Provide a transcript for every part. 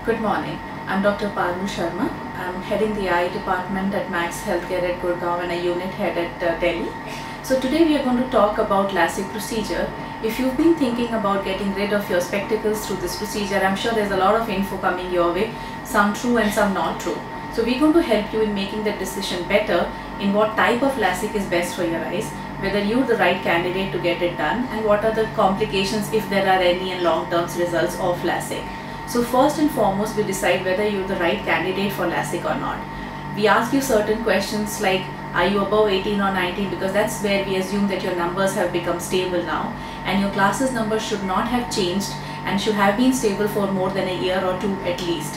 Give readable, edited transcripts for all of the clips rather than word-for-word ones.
Good morning. I'm Dr. Parul Sharma. I'm heading the eye department at Max Healthcare at Gurgaon and a unit head at Delhi. So today we are going to talk about LASIK procedure. If you've been thinking about getting rid of your spectacles through this procedure, I'm sure there's a lot of info coming your way, some true and some not true. So we're going to help you in making the decision better in what type of LASIK is best for your eyes, whether you're the right candidate to get it done, and what are the complications, if there are any, and long-term results of LASIK. So first and foremost, we decide whether you're the right candidate for LASIK or not. We ask you certain questions like, are you above 18 or 19, because that's where we assume that your numbers have become stable now, and your glasses number should not have changed and should have been stable for more than a year or two at least.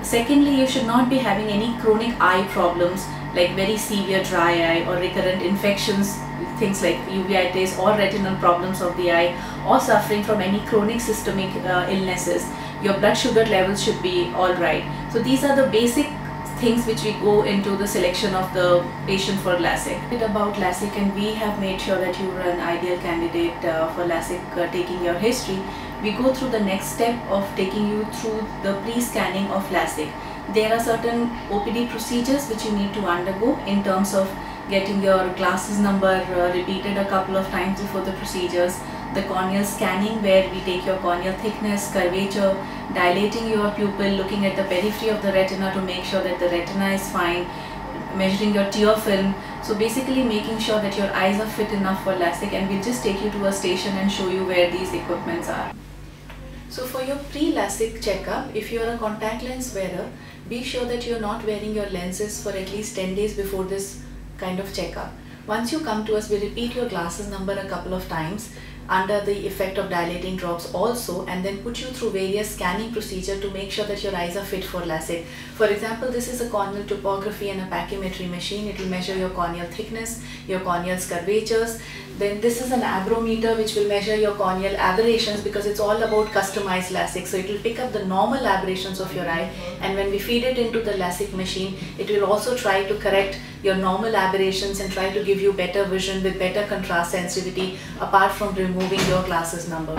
Secondly, you should not be having any chronic eye problems like very severe dry eye or recurrent infections, things like uveitis or retinal problems of the eye, or suffering from any chronic systemic illnesses. Your blood sugar levels should be all right. So these are the basic things which we go into the selection of the patient for LASIK. Bit about LASIK, and we have made sure that you are an ideal candidate for LASIK, taking your history. We go through the next step of taking you through the pre-scanning of LASIK. There are certain OPD procedures which you need to undergo in terms of getting your glasses number repeated a couple of times before the procedures, the corneal scanning where we take your corneal thickness, curvature, dilating your pupil, looking at the periphery of the retina to make sure that the retina is fine, measuring your tear film. So basically making sure that your eyes are fit enough for LASIK, and we'll just take you to a station and show you where these equipments are. So for your pre-LASIK checkup, if you are a contact lens wearer, be sure that you're not wearing your lenses for at least 10 days before this kind of checkup. Once you come to us, we repeat your glasses number a couple of times under the effect of dilating drops also, and then put you through various scanning procedure to make sure that your eyes are fit for LASIK. For example, this is a corneal topography and a pachymetry machine. It will measure your corneal thickness, your corneal curvatures. Then this is an aberrometer which will measure your corneal aberrations, because it's all about customized LASIK. So it will pick up the normal aberrations of your eye, and when we feed it into the LASIK machine, it will also try to correct your normal aberrations and try to give you better vision with better contrast sensitivity, apart from removing your glasses number.